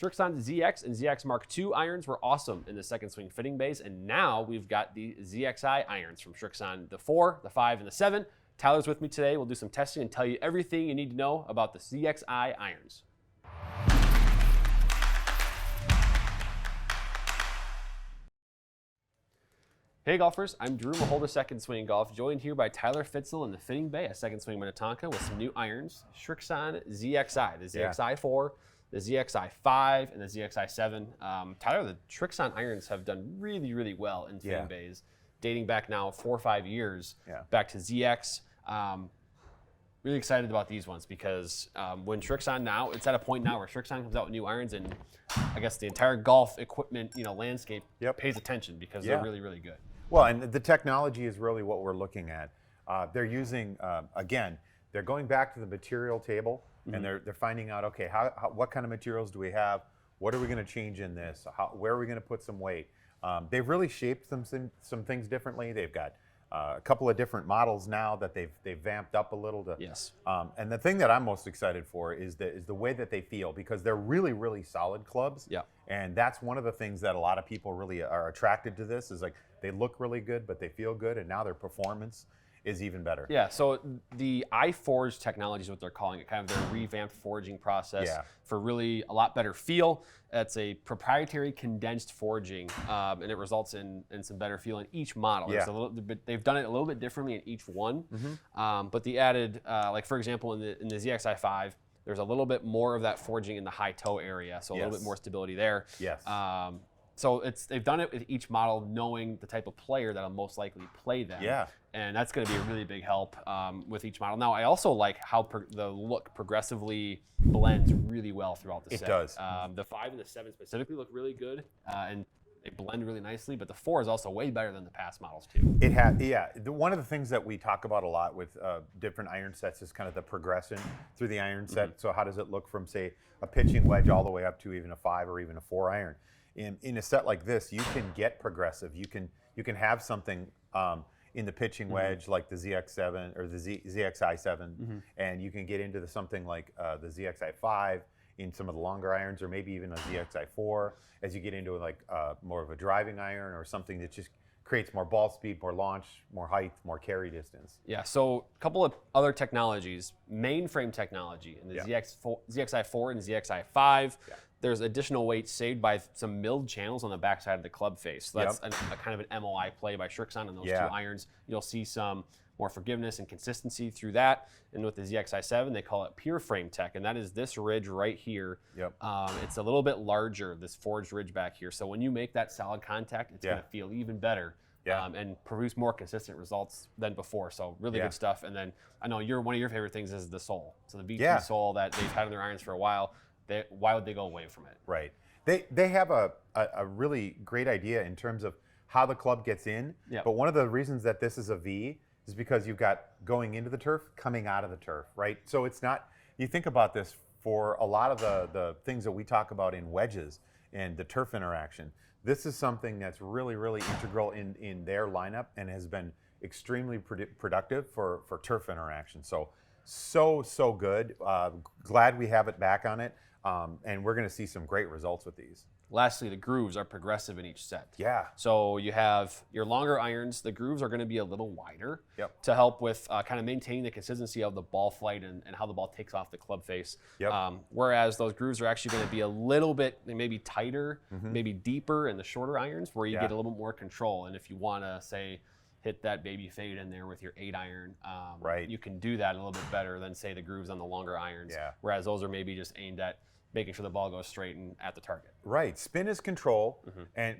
Srixon ZX and ZX Mark II irons were awesome in the second swing fitting bays, and now we've got the ZXi irons from Srixon, the 4, the 5, and the 7. Tyler's with me today. We'll do some testing and tell you everything you need to know about the ZXi irons. Hey golfers, I'm Drew Mahowald, Second Swing Golf, joined here by Tyler Fitzel in the fitting bay at Second Swing Minnetonka with some new irons, Srixon ZXi, the ZXi4, the ZXi5, and the ZXi7. Tyler, the Srixon irons have done really, really well in fitting bays, dating back now 4 or 5 years, back to ZX. Really excited about these ones because when Srixon now, it's at a point now where Srixon comes out with new irons, and I guess the entire golf equipment, landscape pays attention because they're really, really good. Well, and the technology is really what we're looking at. They're using, again, they're going back to the material table, and they're finding out, okay, what kind of materials do we have? What are we going to change in this? Where are we going to put some weight? They've really shaped some things differently. They've got a couple of different models now that they've vamped up a little. And the thing that I'm most excited for is the way that they feel, because they're really, really solid clubs. And that's one of the things that a lot of people really are attracted to this, is like they look really good, but they feel good, and now their performance is even better. Yeah, so the iForge technology is what they're calling it, kind of their revamped forging process for really a lot better feel. It's a proprietary condensed forging, and it results in some better feel in each model. They've done it a little bit differently in each one, but they added, like for example, in the ZXi5, there's a little bit more of that forging in the high toe area, so a little bit more stability there. So they've done it with each model, knowing the type of player that'll most likely play them. And that's going to be a really big help with each model. Now, I also like how the look progressively blends really well throughout the set. It does. The 5 and the 7 specifically look really good, and they blend really nicely, but the 4 is also way better than the past models too. It has, one of the things that we talk about a lot with different iron sets is kind of the progression through the iron set. So how does it look from, say, a pitching wedge all the way up to even a 5 or even a 4 iron? In a set like this, you can get progressive. You can have something in the pitching wedge like the ZX7 or the ZXi7, and you can get into something like the ZXi5 in some of the longer irons, or maybe even a ZXi4 as you get into like more of a driving iron or something that just creates more ball speed, more launch, more height, more carry distance. Yeah, so a couple of other technologies, mainframe technology in the ZXi4 and ZXi5. There's additional weight saved by some milled channels on the backside of the club face. So that's a kind of an MOI play by Srixon on those 2 irons. You'll see some more forgiveness and consistency through that. And with the ZXi7, they call it pure frame tech, and that is this ridge right here. It's a little bit larger, this forged ridge back here. So when you make that solid contact, it's going to feel even better and produce more consistent results than before. So really good stuff. And then I know one of your favorite things is the sole. So the V2 sole that they've had in their irons for a while. Why would they go away from it? Right. They have a really great idea in terms of how the club gets in. But one of the reasons that this is a V is because you've got going into the turf, coming out of the turf, right? So it's not, you think about this for a lot of the things that we talk about in wedges and the turf interaction. This is something that's really, really integral in their lineup and has been extremely productive for turf interaction. So good. Glad we have it back on it. And we're going to see some great results with these. Lastly, the grooves are progressive in each set. So you have your longer irons. The grooves are going to be a little wider to help with kind of maintaining the consistency of the ball flight and how the ball takes off the club face. Whereas those grooves are actually going to be a little bit maybe tighter, maybe deeper in the shorter irons, where you get a little bit more control. And if you want to, say, hit that baby fade in there with your 8 iron, you can do that a little bit better than, say, the grooves on the longer irons. Whereas those are maybe just aimed at making sure the ball goes straight and at the target. Right. Spin is control,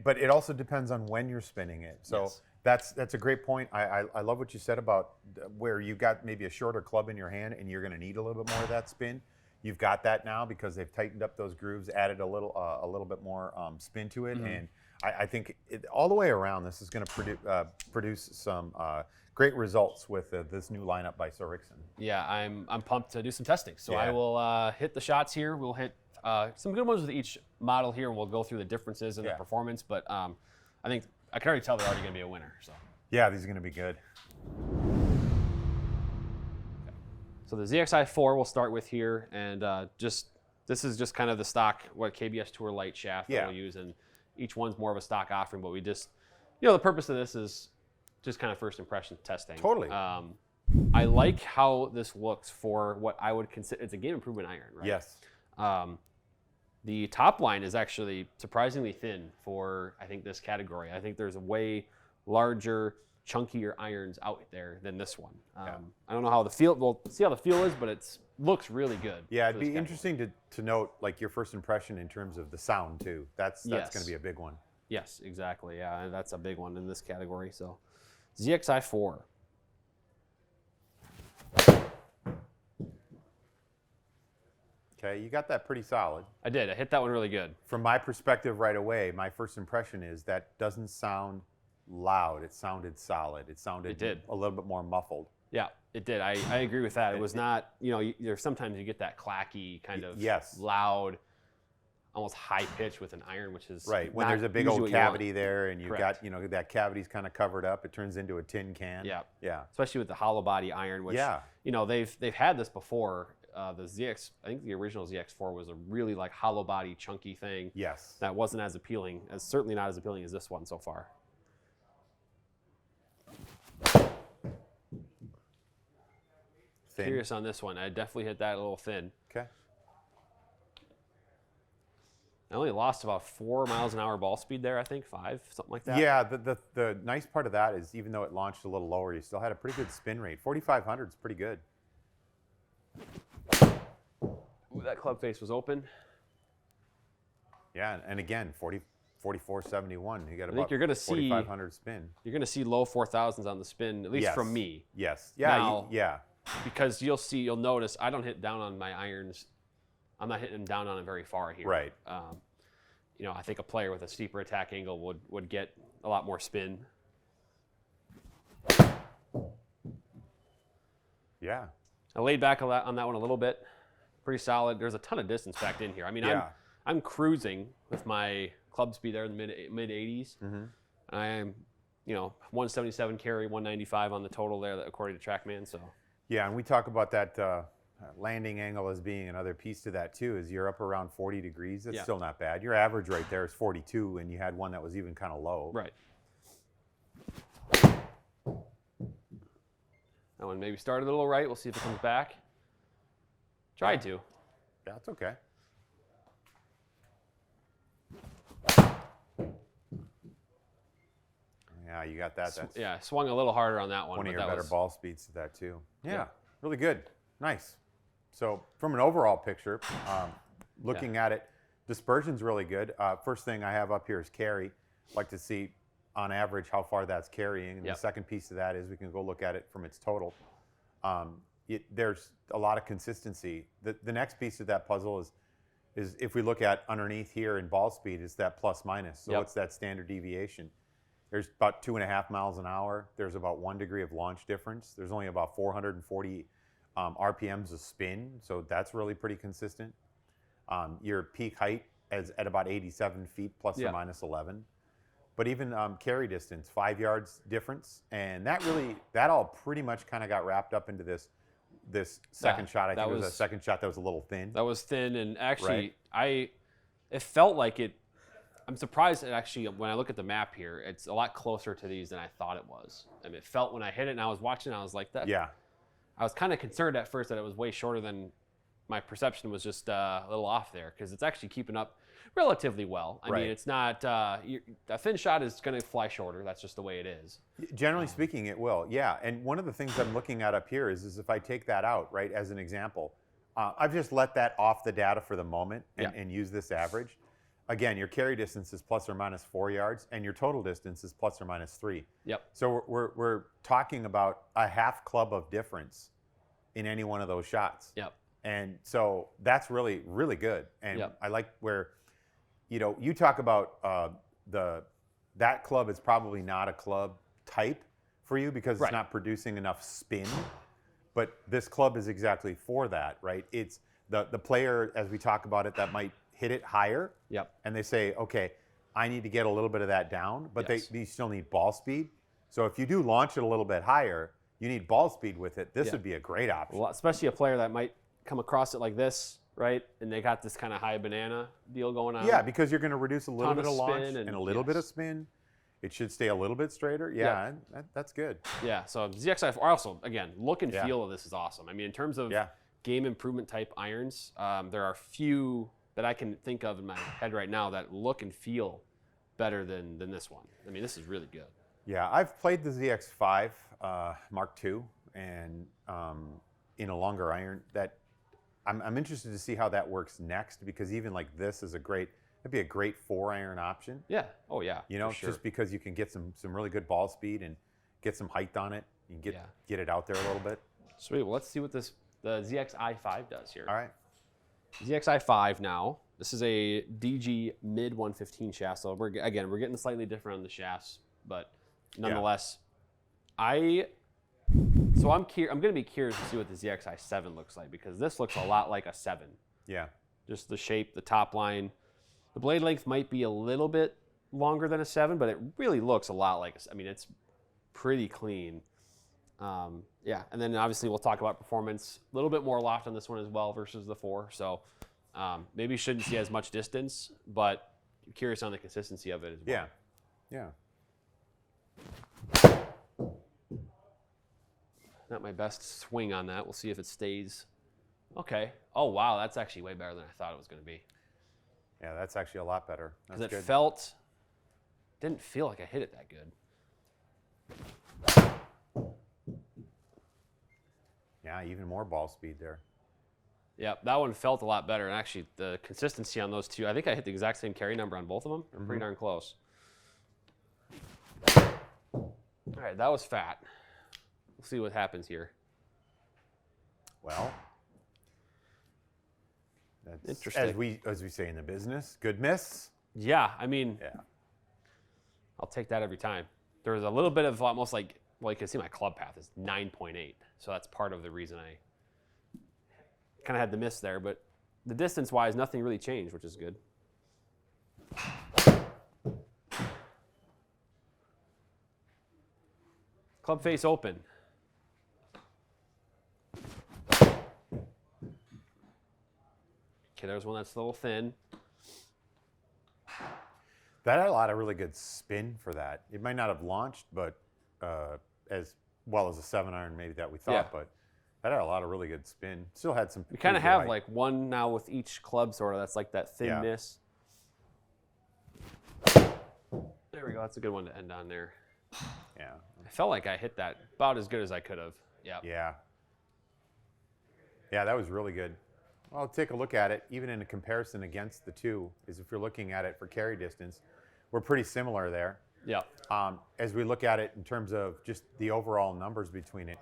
but it also depends on when you're spinning it. So that's a great point. I love what you said about where you got maybe a shorter club in your hand and you're going to need a little bit more of that spin. You've got that now because they've tightened up those grooves, added a little bit more spin to it, and I think all the way around this is going to produce some great results with this new lineup by Srixon. Yeah, I'm pumped to do some testing. So I will hit the shots here. We'll hit some good ones with each model here, and we'll go through the differences in the performance. But I think I can already tell they're already going to be a winner. So yeah, these are going to be good. So the ZXi4 we'll start with here, and just This is just kind of the stock, KBS Tour Light shaft that we'll use, and each one's more of a stock offering, but we just, the purpose of this is just kind of first impression testing. Totally. I like how this looks for what I would consider, it's a game improvement iron, right? Yes. The top line is actually surprisingly thin for, I think, this category. I think there's a way larger, chunkier irons out there than this one. I don't know how the feel, we'll see how the feel is, but it looks really good. Yeah, it'd be interesting to note like your first impression in terms of the sound too. That's going to be a big one. Yes, exactly. Yeah, and that's a big one in this category. So ZXi4. Okay, you got that pretty solid. I did. I hit that one really good. From my perspective right away, my first impression is that doesn't sound loud. It sounded solid. It sounded a little bit more muffled. Yeah, it did. I agree with that. It was not, there's sometimes you get that clacky kind of loud, almost high pitch with an iron, which is right. When there's a big old cavity there and you've got, that cavity's kind of covered up, it turns into a tin can. Yeah. Yeah. Especially with the hollow body iron, which, they've had this before. The ZX, I think the original ZX4 was a really like hollow body, chunky thing. Yes. That wasn't as appealing, certainly not as appealing as this one so far. Thin. Curious on this one. I definitely hit that a little thin. Okay. I only lost about 4 miles an hour ball speed there, I think, 5, something like that. Yeah, the nice part of that is even though it launched a little lower, you still had a pretty good spin rate. 4,500 is pretty good. Ooh, that club face was open. Yeah, and again, 4471. You got about 4,500 spin. You're going to see low 4,000s on the spin, at least from me. Yes. Yeah. Now, because you'll notice I don't hit down on my irons. I'm not hitting them down on it very far here. Right. I think a player with a steeper attack angle would get a lot more spin. Yeah. I laid back on that one a little bit. Pretty solid. There's a ton of distance packed in here. I mean, I'm cruising with my club speed there in the mid 80s. Mm-hmm. I am, 177 carry, 195 on the total there, according to TrackMan. So. Yeah, and we talk about that landing angle as being another piece to that too. Is you're up around 40 degrees. That's still not bad. Your average right there is 42, and you had one that was even kind of low. Right. That one maybe started a little right. We'll see if it comes back. Tried to. Yeah, it's okay. Yeah, you got that. Swung a little harder on that one. One of your better ball speeds to that too. Yeah, really good. Nice. So from an overall picture, looking at it, dispersion's really good. First thing I have up here is carry. Like to see on average how far that's carrying. And the second piece of that is we can go look at it from its total. There's a lot of consistency. The next piece of that puzzle is if we look at underneath here in ball speed, is that plus minus. So what's that standard deviation? There's about 2.5 miles an hour. There's about 1 degree of launch difference. There's only about 440 RPMs of spin, so that's really pretty consistent. Your peak height is at about 87 feet plus or minus 11. But even carry distance, 5 yards difference, and that all pretty much kind of got wrapped up into this second shot. I think it was a second shot that was a little thin. That was thin, and actually, it felt like it. I'm surprised that actually, when I look at the map here, it's a lot closer to these than I thought it was. I mean, it felt when I hit it and I was watching, I was like that. Yeah. I was kind of concerned at first that it was way shorter than my perception was, just a little off there, because it's actually keeping up relatively well. I mean, it's not, a thin shot is going to fly shorter. That's just the way it is. Generally speaking, it will, yeah. And one of the things I'm looking at up here is if I take that out, right, as an example, I've just let that off the data for the moment and use this average. Again, your carry distance is plus or minus 4 yards, and your total distance is plus or minus 3. Yep. So we're talking about a half club of difference in any one of those shots. Yep. And so that's really, really good. And I like where, you talk about that club is probably not a club type for you because it's not producing enough spin. But this club is exactly for that, right? It's the player, as we talk about it, that might hit it higher. Yep. And they say, okay, I need to get a little bit of that down, but they still need ball speed. So if you do launch it a little bit higher, you need ball speed with it. This would be a great option. Well, especially a player that might come across it like this right? And they got this kind of high banana deal going on. Yeah, because you're going to reduce a little bit of launch spin and a little bit of spin. It should stay a little bit straighter. Yeah, that's good. Yeah, so ZXi4 also, again, look and feel of this is awesome. I mean, in terms of game improvement type irons, there are few that I can think of in my head right now that look and feel better than this one. I mean, this is really good. Yeah, I've played the ZX5 Mark II and in a longer iron. That I'm interested to see how that works next, because even like this is it'd be a great 4-iron option. Yeah. Oh yeah. You know, just because you can get some really good ball speed and get some height on it. You can get it out there a little bit. Sweet. Well, let's see what the ZXi5 does here. All right. ZXi5 now. This is a DG mid 115 shaft. So we're getting slightly different on the shafts, but nonetheless, I'm going to be curious to see what the ZXi7 looks like, because this looks a lot like a 7. Yeah. Just the shape, the top line. The blade length might be a little bit longer than a 7, but it really looks a lot like I mean, it's pretty clean. Yeah, and then obviously we'll talk about performance. A little bit more loft on this one as well versus the 4. So maybe shouldn't see as much distance, but I'm curious on the consistency of it as well. Yeah. Not my best swing on that. We'll see if it stays. Okay. Oh, wow. That's actually way better than I thought it was going to be. Yeah, that's actually a lot better. That's good. Because it didn't feel like I hit it that good. Yeah, even more ball speed there. Yeah, that one felt a lot better. And actually, the consistency on those two, I think I hit the exact same carry number on both of them. Pretty darn close. All right, that was fat. We'll see what happens here. Well, that's interesting. As we say in the business, good miss. Yeah, I mean, I'll take that every time. There was a little bit of almost like, well, you can see my club path is 9.8, so that's part of the reason I kind of had the miss there. But the distance-wise, nothing really changed, which is good. Club face open. Okay, there's one that's a little thin. That had a lot of really good spin for that. It might not have launched, but as well as a 7-iron maybe that we thought, but that had a lot of really good spin. Still had some. We kind of have like one now with each club sort of. That's like that thin miss. There we go. That's a good one to end on there. Yeah. I felt like I hit that about as good as I could have. Yeah. Yeah. Yeah, that was really good. Well, take a look at it. Even in a comparison against the two, is if you're looking at it for carry distance, we're pretty similar there. Yeah. As we look at it in terms of just the overall numbers between it,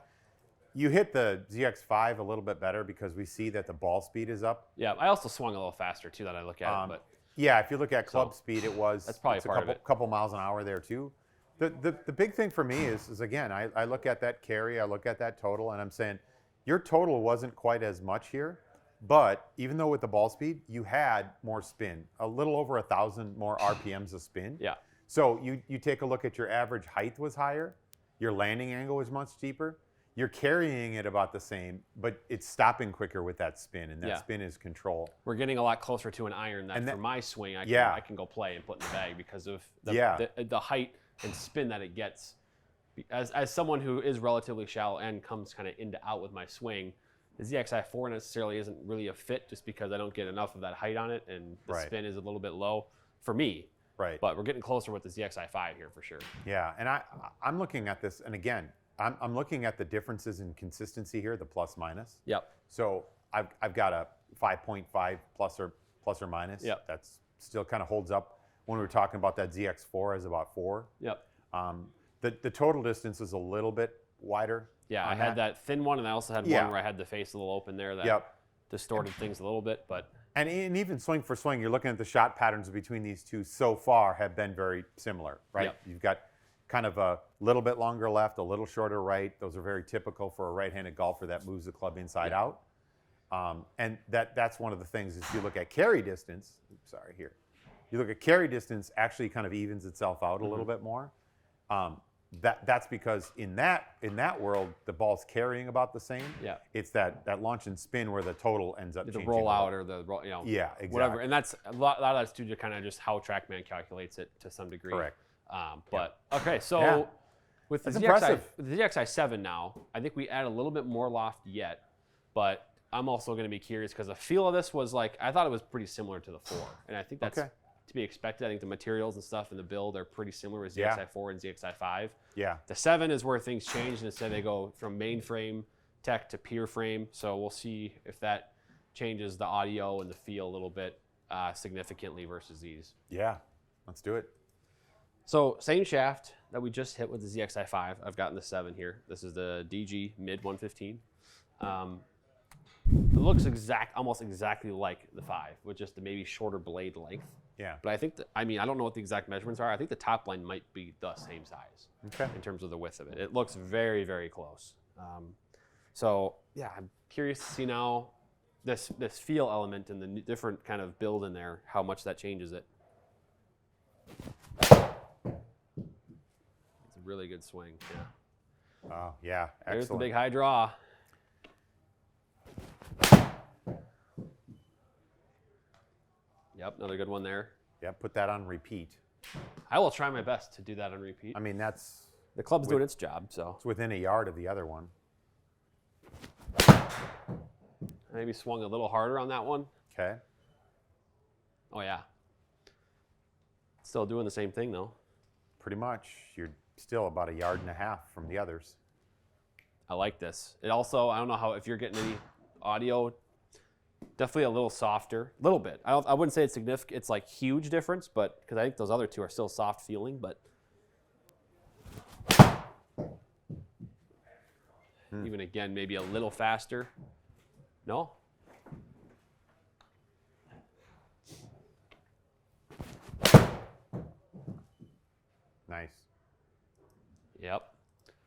you hit the ZX5 a little bit better because we see that the ball speed is up. Yeah, I also swung a little faster too that I look at it. But yeah, if you look at club speed, it was that's probably part of it. Couple miles an hour there too. The big thing for me is again, I look at that carry, I look at that total, and I'm saying your total wasn't quite as much here. But even though with the ball speed, you had more spin, a little over 1,000 more RPMs of spin. Yeah. So you take a look at your average height was higher, your landing angle was much steeper, you're carrying it about the same, but it's stopping quicker with that spin, and that spin is control. We're getting a lot closer to an iron that for my swing, I can go play and put in the bag because of the height and spin that it gets. As someone who is relatively shallow and comes kind of in to out with my swing, the ZXi4 necessarily isn't really a fit just because I don't get enough of that height on it, and the spin is a little bit low for me. Right. But we're getting closer with the ZXi5 here for sure. Yeah, and I'm looking at this, and again, I'm looking at the differences in consistency here, the plus minus. Yep. So I've got a 5.5 plus or minus. Yep. That's still kind of holds up when we were talking about that ZX4 as about 4. Yep. The total distance is a little bit wider. Yeah, I had that thin one, and I also had one where I had the face a little open there that distorted things a little bit. But and even swing for swing, you're looking at the shot patterns between these two so far have been very similar, right? Yep. You've got kind of a little bit longer left, a little shorter right. Those are very typical for a right-handed golfer that moves the club inside out. And that's one of the things is you look at carry distance. You look at carry distance actually kind of evens itself out a little bit more. that's because in that world, the ball's carrying about the same. Yeah. It's that launch and spin where the total ends up The changing. rollout or the Yeah, exactly. whatever, and that's a lot of that's due to kind of just how TrackMan calculates it to some degree. Correct. But okay, so Yeah. with the That's ZXi, impressive. with the ZXi7 now, I think we add a little bit more loft yet, but I'm also going to be curious because the feel of this was like, I thought it was pretty similar to the 4, and I think that's Okay. to be expected. I think the materials and stuff in the build are pretty similar with Yeah. ZXi4 and ZXi5. Yeah. The 7 is where things change, and instead they go from mainframe tech to pier frame, so we'll see if that changes the audio and the feel a little bit significantly versus these. Yeah. Let's do it. So same shaft that we just hit with the ZXi5. I've gotten the 7 here. This is the DG mid 115. It looks almost exactly like the 5, with just the maybe shorter blade length. Yeah. But I think, I don't know what the exact measurements are. I think the top line might be the same size in terms of the width of it. It looks very, very close. So yeah, I'm curious to see now this feel element and the different kind of build in there, how much that changes it. It's a really good swing. Yeah. Oh, yeah. Excellent. There's the big high draw. Yep, another good one there. Yeah, put that on repeat. I will try my best to do that on repeat. I mean, that's The club's doing its job, so. it's within a yard of the other one. Maybe swung a little harder on that one. Okay. Oh, yeah. Still doing the same thing, though. Pretty much. You're still about a yard and a half from the others. I like this. It also, I don't know if you're getting any audio, definitely a little softer. A little bit. I wouldn't say it's significant. It's like huge difference, but because I think those other two are still soft feeling, but. Even again, maybe a little faster. No? Nice. Yep.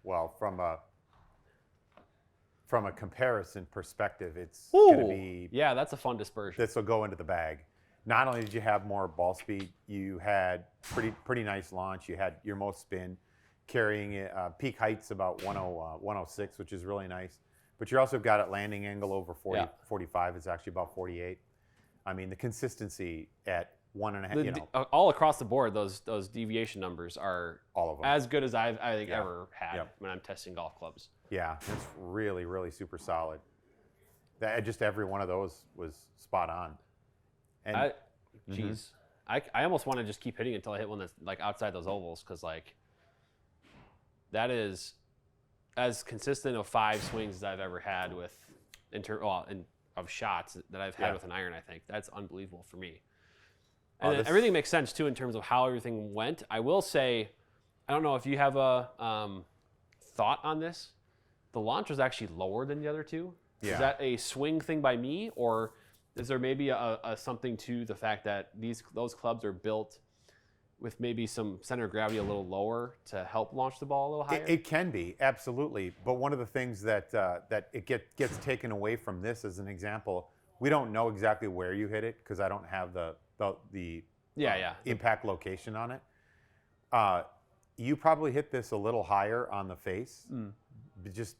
Well, from a comparison perspective, it's going to be. Yeah, that's a fun dispersion. This will go into the bag. Not only did you have more ball speed, you had pretty nice launch. You had your most spin, carrying it, peak heights about 106, which is really nice. But you also got it landing angle over 40, Yeah. 45. It's actually about 48. I mean, the consistency at 1.5. All across the board, those deviation numbers are All of them. as good as I think Yeah. ever had Yep. when I'm testing golf clubs. Yeah, it's really, really super solid. Just every one of those was spot on. And Geez, I almost want to just keep hitting until I hit one that's like outside those ovals, because like that is as consistent of 5 swings as I've ever had with of shots that I've had with an iron. I think that's unbelievable for me. And then everything makes sense too in terms of how everything went. I will say, I don't know if you have a thought on this. The launch was actually lower than the other two. Yeah. Is that a swing thing by me, or is there maybe a something to the fact that those clubs are built with maybe some center of gravity a little lower to help launch the ball a little higher? It can be, absolutely. But one of the things that it gets taken away from this, as an example, we don't know exactly where you hit it because I don't have the impact location on it. You probably hit this a little higher on the face. Just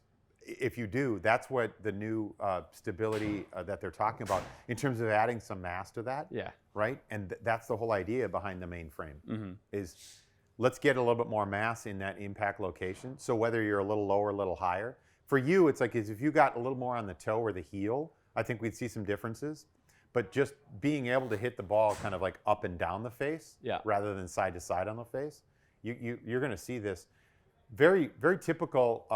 if you do, that's what the new stability that they're talking about in terms of adding some mass to that. Yeah. Right? And that's the whole idea behind the main frame is let's get a little bit more mass in that impact location. So whether you're a little lower, a little higher, for you, it's like if you got a little more on the toe or the heel, I think we'd see some differences. But just being able to hit the ball kind of like up and down the face rather than side to side on the face, you're going to see this. Very, very typical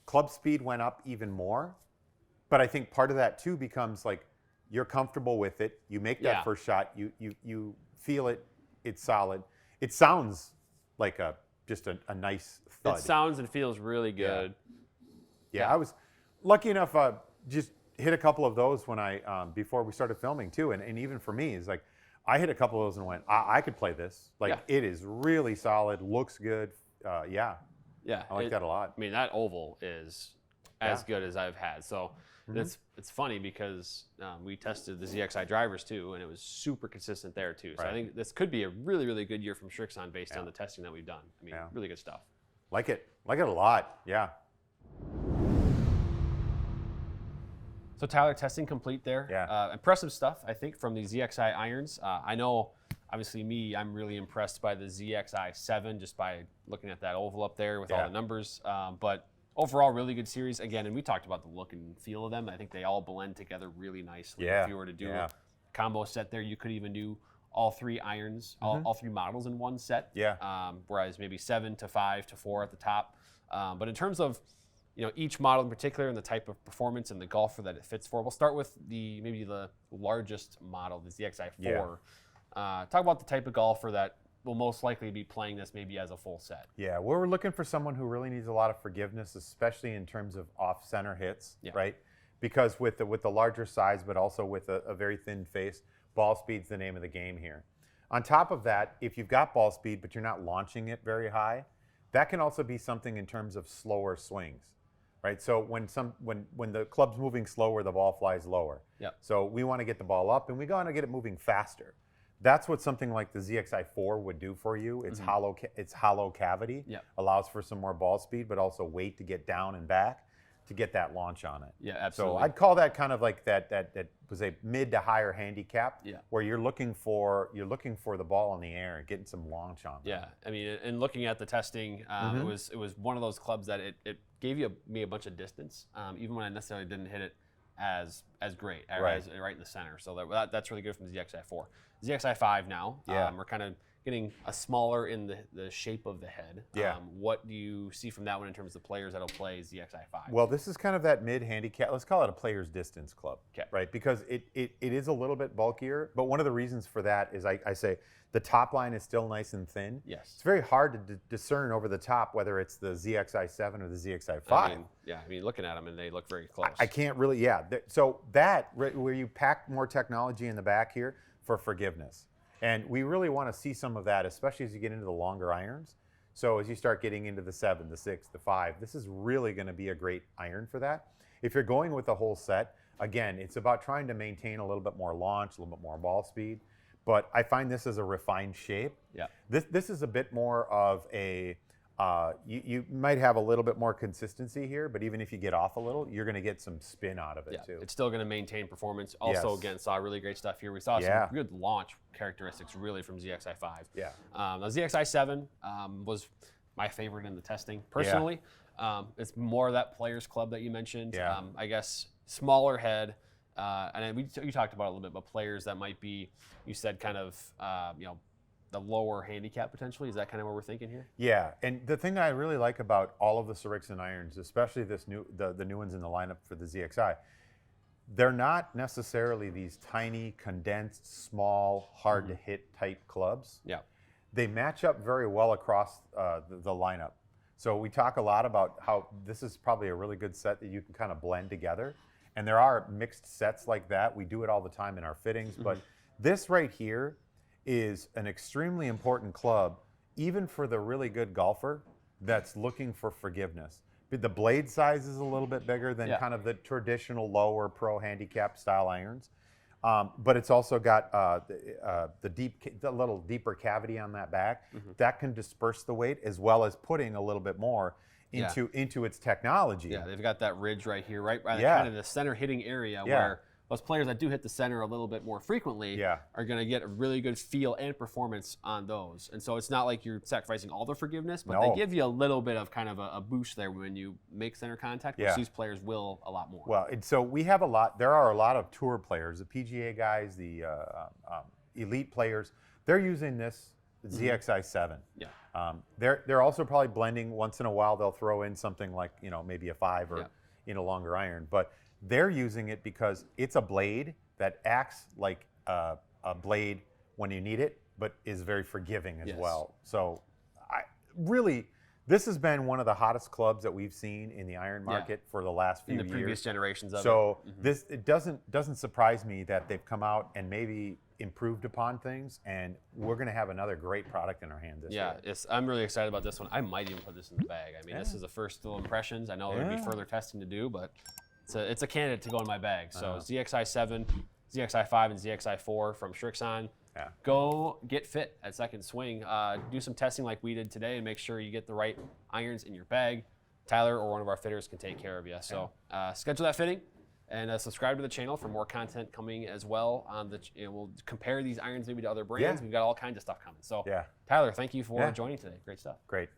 club speed went up even more. But I think part of that too becomes like you're comfortable with it. You make that first shot. You feel it. It's solid. It sounds like just a nice thud. It sounds and feels really good. Yeah, I was lucky enough just hit a couple of those when before we started filming too, and even for me, it's like I hit a couple of those and went, I could play this. Like it is really solid, looks good. Yeah, I like that a lot. I mean, that oval is as good as I've had. So it's funny because we tested the ZXi drivers too, and it was super consistent there too. So I think this could be a really, really good year from Srixon based on the testing that we've done. I mean, really good stuff. Like it a lot. Yeah. So Tyler, testing complete there. Yeah. Impressive stuff, I think, from the ZXi irons. I know, obviously I'm really impressed by the ZXi7 just by looking at that oval up there with all the numbers. But overall, really good series. Again, and we talked about the look and feel of them. I think they all blend together really nicely. Yeah. If you were to do a combo set there, you could even do all 3 irons, all 3 models in one set. Yeah. Whereas maybe 7 to 5 to 4 at the top. But in terms of each model in particular and the type of performance and the golfer that it fits for. We'll start with maybe the largest model, the ZXi4. Yeah. Talk about the type of golfer that will most likely be playing this maybe as a full set. Yeah, we're looking for someone who really needs a lot of forgiveness, especially in terms of off-center hits, right? Because with the larger size, but also with a very thin face, ball speed's the name of the game here. On top of that, if you've got ball speed, but you're not launching it very high, that can also be something in terms of slower swings. Right, so when the club's moving slower, the ball flies lower. So we want to get the ball up, and we want to get it moving faster. That's what something like the ZXi4 would do for you. It's hollow cavity, allows for some more ball speed, but also weight to get down and back to get that launch on it. Yeah, absolutely. So I'd call that kind of like that was a mid to higher handicap, where you're looking for the ball in the air and getting some launch on it. Yeah, I mean, and looking at the testing, it was one of those clubs that it gave me a bunch of distance, even when I necessarily didn't hit it as great, right in the center. So that's really good from the ZXi4. ZXi5 now, we're kind of getting a smaller in the shape of the head. What do you see from that one in terms of the players that'll play ZXi5? Well, this is kind of that mid handicap. Let's call it a player's distance club, right? Because it is a little bit bulkier, but one of the reasons for that is I say the top line is still nice and thin. Yes. It's very hard to discern over the top whether it's the ZXi7 or the ZXi5. I mean, looking at them and they look very close. I can't really, So where you pack more technology in the back here for forgiveness. And we really want to see some of that, especially as you get into the longer irons. So as you start getting into the 7, the 6, the 5, this is really going to be a great iron for that. If you're going with the whole set, again, it's about trying to maintain a little bit more launch, a little bit more ball speed. But I find this as a refined shape. Yeah. This is a bit more of a, you might have a little bit more consistency here, but even if you get off a little, you're going to get some spin out of it too. It's still going to maintain performance. Also, again, saw really great stuff here. We saw some good launch characteristics really from ZXi5. Yeah. The ZXi7 was my favorite in the testing personally. It's more of that players club that you mentioned. I guess smaller head. And you talked about it a little bit, but players that might be, you said kind of, the lower handicap potentially. Is that kind of what we're thinking here? Yeah, and the thing I really like about all of the Srixon irons, especially the new ones in the lineup for the ZXi, they're not necessarily these tiny, condensed, small, hard to hit type clubs. Yeah, they match up very well across the lineup. So we talk a lot about how this is probably a really good set that you can kind of blend together. And there are mixed sets like that. We do it all the time in our fittings, but this right here is an extremely important club, even for the really good golfer that's looking for forgiveness. The blade size is a little bit bigger than kind of the traditional lower pro handicap style irons, but it's also got the little deeper cavity on that back that can disperse the weight as well as putting a little bit more into its technology. Yeah, they've got that ridge right here, right by kind of the center hitting area where those players that do hit the center a little bit more frequently are going to get a really good feel and performance on those. And so it's not like you're sacrificing all the forgiveness, but they give you a little bit of kind of a boost there when you make center contact, which these players will a lot more. Well, and so we have there are a lot of tour players, the PGA guys, the elite players, they're using this ZXi7. They're also probably blending once in a while. They'll throw in something like maybe a 5 or a longer iron, but they're using it because it's a blade that acts like a blade when you need it, but is very forgiving as well. So this has been one of the hottest clubs that we've seen in the iron market for the last few years. In the previous generations of it. So it doesn't surprise me that they've come out and maybe improved upon things, and we're going to have another great product in our hands this year. I'm really excited about this one. I might even put this in the bag. I mean, this is the first still impressions. I know there'll be further testing to do, but it's a candidate to go in my bag. So ZXi7, ZXi5, and ZXi4 from Srixon. Yeah. Go get fit at Second Swing. Do some testing like we did today and make sure you get the right irons in your bag. Tyler or one of our fitters can take care of you. So schedule that fitting and subscribe to the channel for more content coming as well. We'll compare these irons maybe to other brands. Yeah. We've got all kinds of stuff coming. So Yeah. Tyler, thank you for joining today. Great stuff. Great.